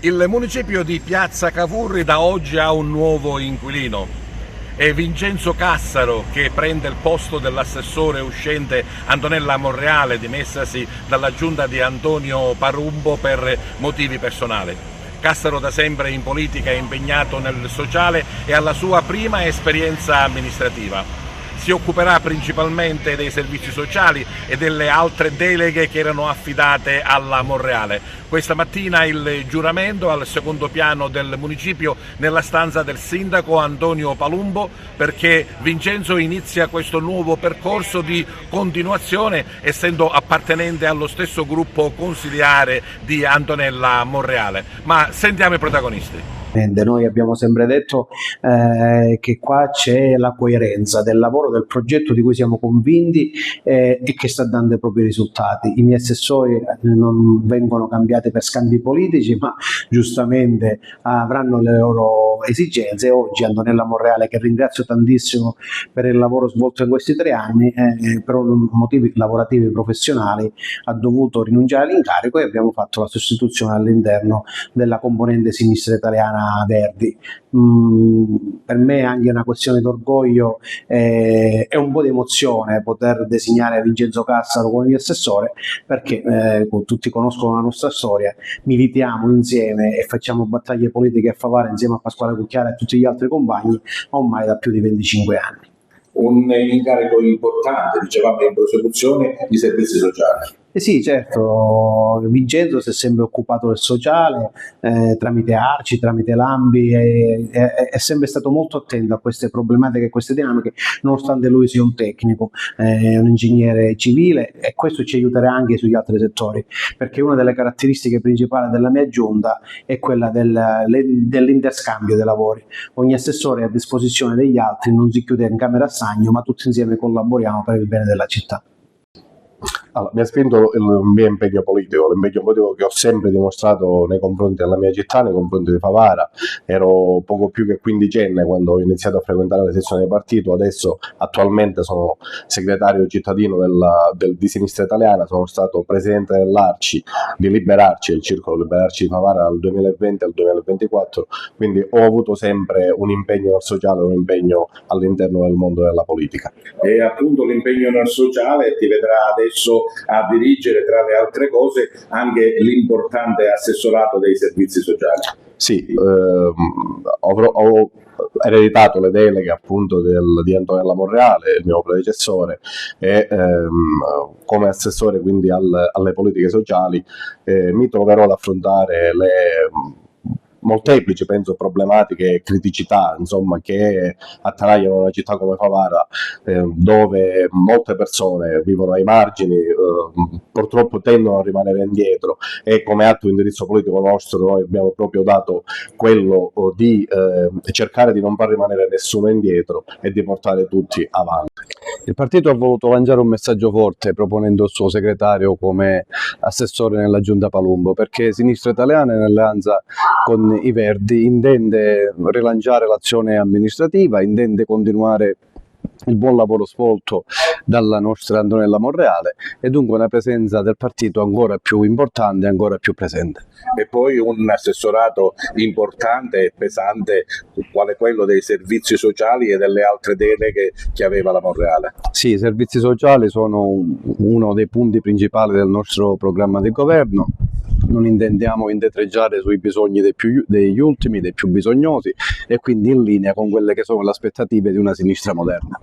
Il municipio di Piazza Cavour da oggi ha un nuovo inquilino. È Vincenzo Cassaro che prende il posto dell'assessore uscente Antonella Monreale, dimessasi dalla giunta di Antonio Palumbo per motivi personali. Cassaro da sempre in politica è impegnato nel sociale e ha la sua prima esperienza amministrativa. Si occuperà principalmente dei servizi sociali e delle altre deleghe che erano affidate alla Monreale. Questa mattina il giuramento al secondo piano del municipio nella stanza del sindaco Antonio Palumbo, perché Vincenzo inizia questo nuovo percorso di continuazione essendo appartenente allo stesso gruppo consiliare di Antonella Monreale. Ma sentiamo i protagonisti. Noi abbiamo sempre detto che qua c'è la coerenza del lavoro, del progetto di cui siamo convinti e che sta dando i propri risultati. I miei assessori non vengono cambiati per scambi politici, ma giustamente avranno le loro esigenze. Oggi Antonella Monreale, che ringrazio tantissimo per il lavoro svolto in questi 3 anni, per motivi lavorativi professionali ha dovuto rinunciare all'incarico e abbiamo fatto la sostituzione all'interno della componente sinistra italiana Verdi. Per me è anche una questione d'orgoglio e un po' di emozione poter designare Vincenzo Cassaro come mio assessore, perché tutti conoscono la nostra storia, militiamo insieme e facciamo battaglie politiche a favore insieme a Pasquale Cucchiara e tutti gli altri compagni ormai da più di 25 anni. Un incarico importante, dicevamo, in prosecuzione di servizi sociali. Sì, certo, Vincenzo si è sempre occupato del sociale tramite ARCI, tramite Lambi, è sempre stato molto attento a queste problematiche e queste dinamiche, nonostante lui sia un tecnico, un ingegnere civile, e questo ci aiuterà anche sugli altri settori, perché una delle caratteristiche principali della mia giunta è quella dell'interscambio dei lavori. Ogni assessore è a disposizione degli altri, non si chiude in camera a stagno, ma tutti insieme collaboriamo per il bene della città. Allora, mi ha spinto il mio impegno politico, l'impegno politico che ho sempre dimostrato nei confronti della mia città, nei confronti di Favara. Ero poco più che quindicenne quando ho iniziato a frequentare le sezioni del partito, adesso attualmente sono segretario cittadino di Sinistra Italiana, sono stato presidente dell'ARCI, di Liberarci, il Circolo Liberarci di Favara dal 2020 al 2024, quindi ho avuto sempre un impegno nel sociale, un impegno all'interno del mondo della politica. E appunto l'impegno nel sociale ti vedrà adesso a dirigere, tra le altre cose, anche l'importante assessorato dei servizi sociali. Sì, ho ereditato le deleghe appunto di Antonella Monreale, il mio predecessore, e come assessore quindi alle politiche sociali mi troverò ad affrontare le molteplici, penso, problematiche e criticità, insomma, che attanagliano una città come Favara, dove molte persone vivono ai margini, purtroppo tendono a rimanere indietro, e come atto di indirizzo politico nostro noi abbiamo proprio dato quello di cercare di non far rimanere nessuno indietro e di portare tutti avanti. Il partito ha voluto lanciare un messaggio forte proponendo il suo segretario come assessore nella giunta Palumbo, perché Sinistra Italiana, in alleanza con i Verdi, intende rilanciare l'azione amministrativa, intende continuare il buon lavoro svolto dalla nostra Antonella Monreale, e dunque una presenza del partito ancora più importante, ancora più presente. E poi un assessorato importante e pesante quale quello dei servizi sociali e delle altre deleghe che aveva la Monreale. Sì, i servizi sociali sono uno dei punti principali del nostro programma di governo. Non intendiamo indietreggiare sui bisogni degli ultimi, dei più bisognosi, e quindi in linea con quelle che sono le aspettative di una sinistra moderna.